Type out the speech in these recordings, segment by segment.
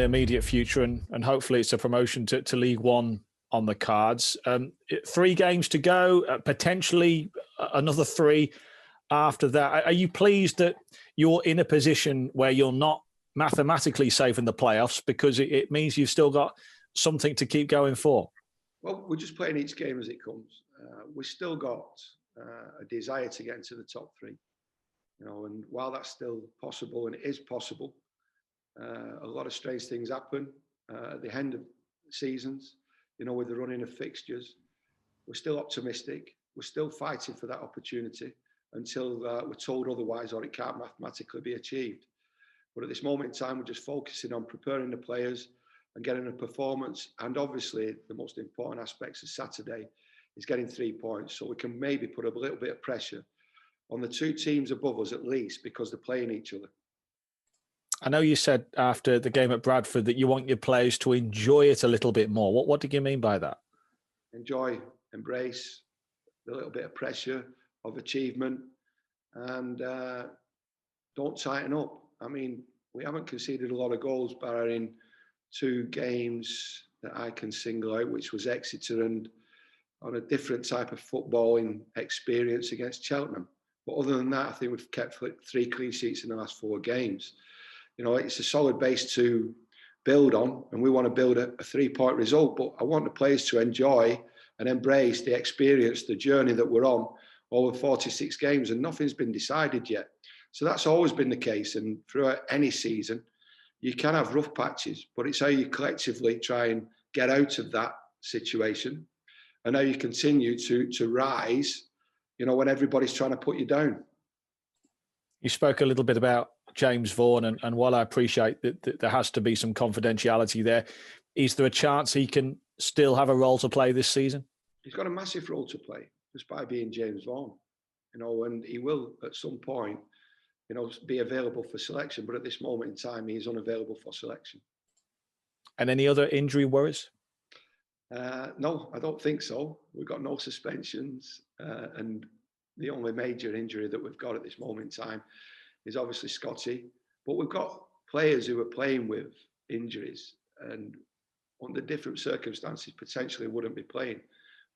the immediate future, and hopefully it's a promotion to League One on the cards. 3 games to go, potentially another 3 after that. Are you pleased that you're in a position where you're not mathematically safe in the playoffs, because it means you've still got something to keep going for? Well, we're just playing each game as it comes. We've still got a desire to get into the top 3. And while that's still possible, and it is possible, a lot of strange things happen at the end of seasons, with the running of fixtures. We're still optimistic. We're still fighting for that opportunity until we're told otherwise, or it can't mathematically be achieved. But at this moment in time, we're just focusing on preparing the players and getting a performance. And obviously, the most important aspects of Saturday is getting 3 points, so we can maybe put a little bit of pressure on the 2 teams above us at least, because they're playing each other. I know you said after the game at Bradford that you want your players to enjoy it a little bit more. What did you mean by that? Enjoy, embrace the little bit of pressure of achievement, and don't tighten up. I mean, we haven't conceded a lot of goals, barring 2 games that I can single out, which was Exeter and on a different type of footballing experience against Cheltenham. But other than that, I think we've kept 3 clean sheets in the last 4 games. It's a solid base to build on, and we want to build a 3-point result. But I want the players to enjoy and embrace the experience, the journey that we're on over 46 games, and nothing's been decided yet. So that's always been the case. And throughout any season, you can have rough patches, but it's how you collectively try and get out of that situation, and how you continue to rise, when everybody's trying to put you down. You spoke a little bit about James Vaughan, and while I appreciate that there has to be some confidentiality there, is there a chance he can still have a role to play this season? He's got a massive role to play, just by being James Vaughan, and he will at some point, be available for selection. But at this moment in time, he's unavailable for selection. And any other injury worries? No, I don't think so. We've got no suspensions, and the only major injury that we've got at this moment in time is obviously Scotty. But we've got players who are playing with injuries and under different circumstances potentially wouldn't be playing,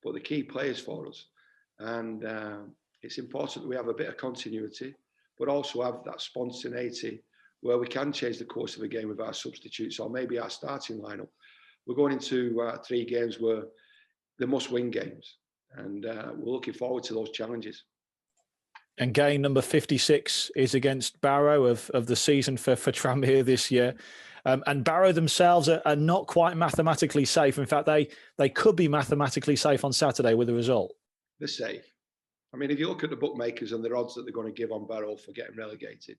but the key players for us. And it's important that we have a bit of continuity, but also have that spontaneity where we can change the course of a game with our substitutes or maybe our starting lineup. We're going into 3 games where they must win games, and we're looking forward to those challenges. And game number 56 is against Barrow of the season for Tranmere this year. And Barrow themselves are not quite mathematically safe. In fact, they could be mathematically safe on Saturday with a result. They're safe. I mean, if you look at the bookmakers and the odds that they're going to give on Barrow for getting relegated,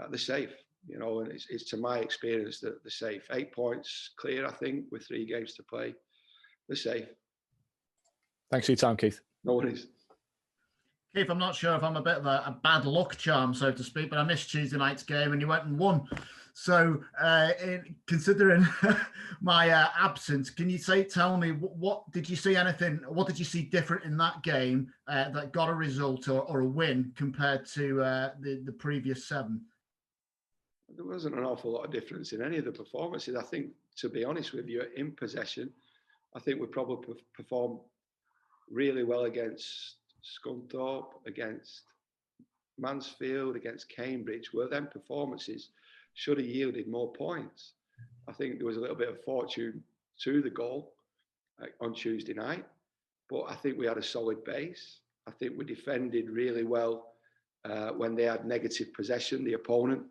they're safe. And it's to my experience that they're safe. 8 points clear, I think, with 3 games to play. They're safe. Thanks for your time, Keith. No worries. Keith, I'm not sure if I'm a bit of a bad luck charm, so to speak, but I missed Tuesday night's game and you went and won. So, considering my absence, can you tell me what did you see anything? What did you see different in that game that got a result or a win compared to the previous 7? There wasn't an awful lot of difference in any of the performances. I think, to be honest with you, in possession, I think we probably performed really well against Scunthorpe, against Mansfield, against Cambridge, where them performances should have yielded more points. I think there was a little bit of fortune to the goal on Tuesday night, but I think we had a solid base. I think we defended really well when they had negative possession, the opponent.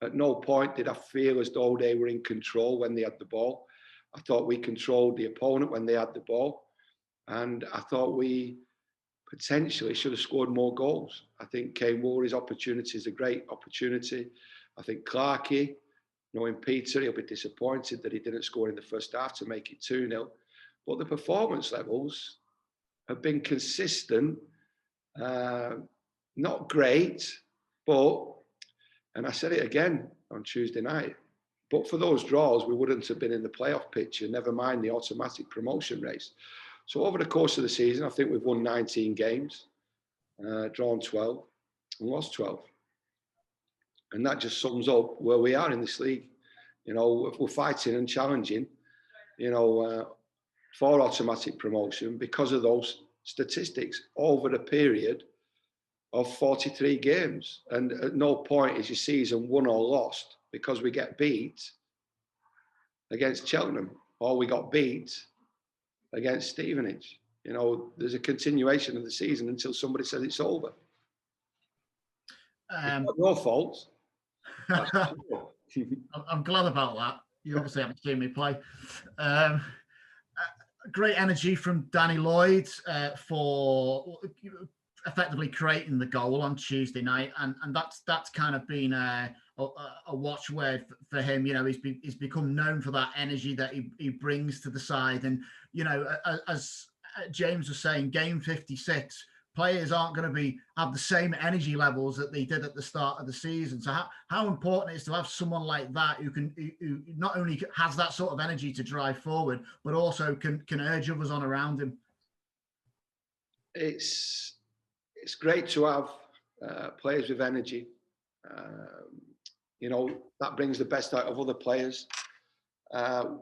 At no point did I feel as though they were in control when they had the ball. I thought we controlled the opponent when they had the ball, and I thought we potentially should have scored more goals. I think Kane Warry's opportunity is a great opportunity. I think Clarkey, knowing Peter, he'll be disappointed that he didn't score in the first half to make it 2-0. But the performance levels have been consistent, not great, but, and I said it again on Tuesday night, but for those draws, we wouldn't have been in the playoff picture, never mind the automatic promotion race. So over the course of the season, I think we've won 19 games, drawn 12, and lost 12. And that just sums up where we are in this league. You know, if we're fighting and challenging, you know, for automatic promotion because of those statistics over the period of 43 games. And at no point is your season won or lost because we get beat against Cheltenham or we got beat against Stevenage. You know, there's a continuation of the season until somebody says it's over. It's not your fault. I'm glad about that. You obviously haven't seen me play. Great energy from Danny Lloyd for effectively creating the goal on Tuesday night, and that's kind of been a watchword for him. You know, he's become known for that energy that he brings to the side, and you know, as James was saying, game 56. Players aren't going to have the same energy levels that they did at the start of the season. So how important it is to have someone like that who not only has that sort of energy to drive forward, but also can urge others on around him. It's great to have players with energy. You know, that brings the best out of other players. The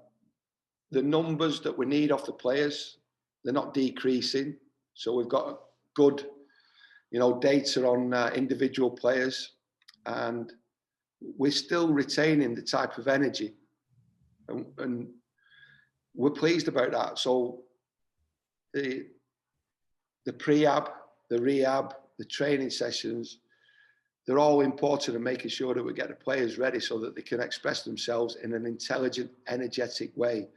numbers that we need off the players, they're not decreasing. So we've got good, you know, data on individual players, and we're still retaining the type of energy, and we're pleased about that. So the pre-ab, the rehab, the training sessions, they're all important in making sure that we get the players ready so that they can express themselves in an intelligent, energetic way.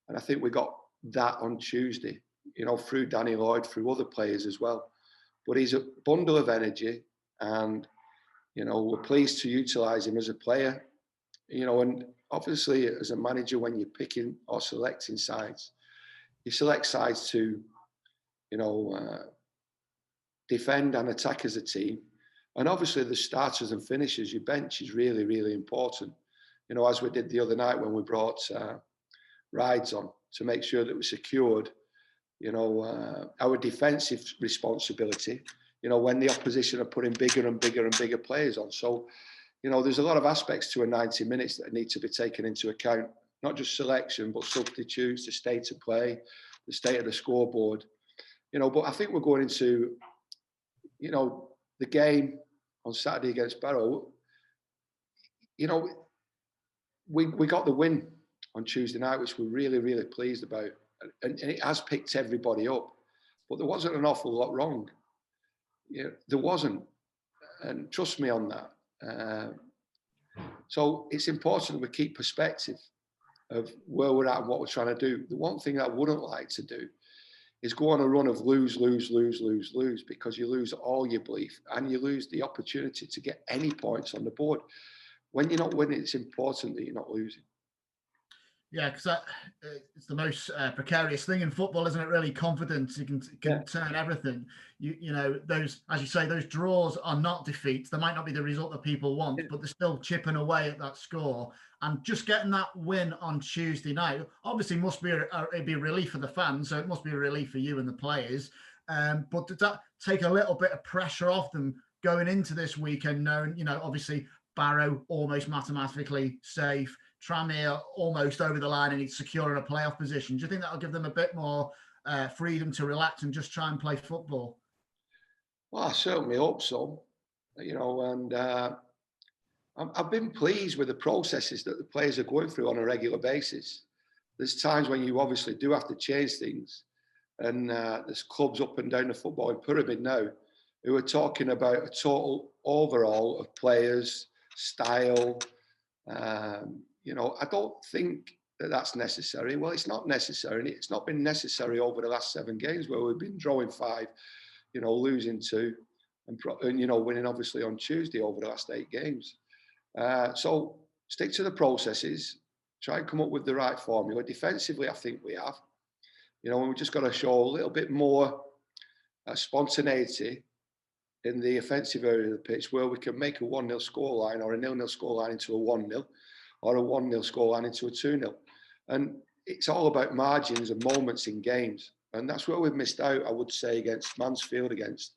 And I think we got that on Tuesday, you know, through Danny Lloyd, through other players as well. But he's a bundle of energy, and, you know, we're pleased to utilise him as a player, you know, and obviously as a manager, when you're picking or selecting sides, you select sides to, you know, defend and attack as a team. And obviously the starters and finishers, your bench is really, really important. You know, as we did the other night when we brought Rides on to make sure that we secured, you know, our defensive responsibility, you know, when the opposition are putting bigger and bigger and bigger players on. So, you know, there's a lot of aspects to a 90 minutes that need to be taken into account, not just selection, but substitutes, the state of play, the state of the scoreboard, you know. But I think we're going into, you know, the game on Saturday against Barrow. You know, we got the win on Tuesday night, which we're really, really pleased about. And it has picked everybody up. But there wasn't an awful lot wrong. You know, there wasn't. And trust me on that. So it's important that we keep perspective of where we're at and what we're trying to do. The one thing I wouldn't like to do is go on a run of lose, because you lose all your belief and you lose the opportunity to get any points on the board. When you're not winning, it's important that you're not losing. Yeah, because it's the most precarious thing in football, isn't it? Really, confidence. You can turn everything. You know, those, as you say, those draws are not defeats. They might not be the result that people want, but they're still chipping away at that score. And just getting that win on Tuesday night obviously must be it'd be a relief for the fans. So it must be a relief for you and the players. But did that take a little bit of pressure off them going into this weekend, knowing, you know, obviously Barrow almost mathematically safe, Tranmere almost over the line and he's securing a playoff position. Do you think that'll give them a bit more freedom to relax and just try and play football? Well, I certainly hope so. You know, and I've been pleased with the processes that the players are going through on a regular basis. There's times when you obviously do have to change things, and there's clubs up and down the footballing pyramid now who are talking about a total overhaul of players, style. You know, I don't think that that's necessary. Well, it's not necessary. And it's not been necessary over the last 7 games where we've been drawing 5, you know, losing 2, and you know, winning obviously on Tuesday over the last 8 games. So stick to the processes, try and come up with the right formula. Defensively, I think we have. You know, we've just got to show a little bit more spontaneity in the offensive area of the pitch, where we can make a 1-0 scoreline or a 0-0 scoreline into a 1-0, or a 1-0 scoreline into a 2-0. And it's all about margins and moments in games. And that's where we've missed out, I would say, against Mansfield, against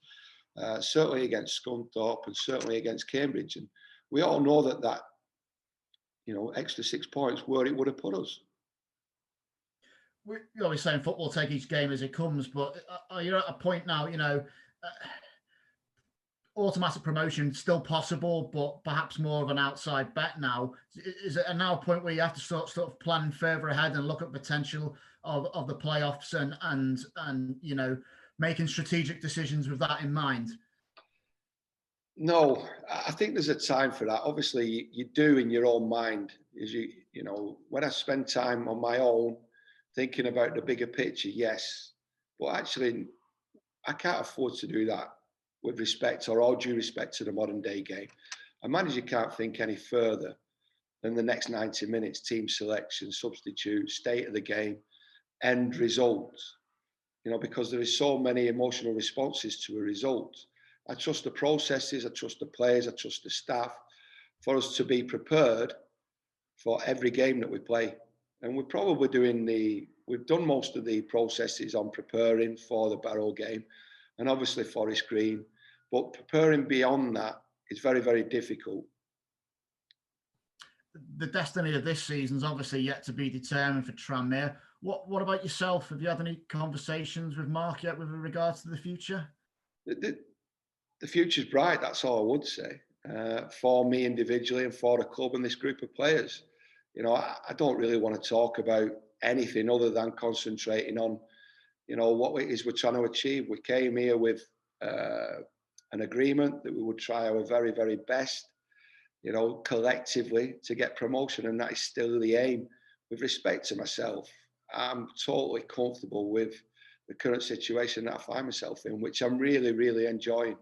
certainly against Scunthorpe, and certainly against Cambridge. And we all know that extra 6 points where it would have put us. You're always saying football take each game as it comes, but are you at a point now, automatic promotion still possible, but perhaps more of an outside bet now? Is it now a point where you have to sort of plan further ahead and look at potential of the playoffs and making strategic decisions with that in mind? No, I think there's a time for that. Obviously, you do in your own mind. When I spend time on my own thinking about the bigger picture, yes. But actually, I can't afford to do that with respect or all due respect to the modern day game. A manager can't think any further than the next 90 minutes, team selection, substitute, state of the game, end result. Because there is so many emotional responses to a result. I trust the processes, I trust the players, I trust the staff for us to be prepared for every game that we play. And we're probably we've done most of the processes on preparing for the Barrow game and obviously Forest Green, but preparing beyond that is very, very difficult. The destiny of this season is obviously yet to be determined for Tranmere. What about yourself? Have you had any conversations with Mark yet with regards to the future? The future's bright, that's all I would say, for me individually and for the club and this group of players. I don't really want to talk about anything other than concentrating on, what it is we're trying to achieve. We came here with an agreement that we would try our very, very best, collectively to get promotion, and that is still the aim. With respect to myself, I'm totally comfortable with the current situation that I find myself in, which I'm really, really enjoying.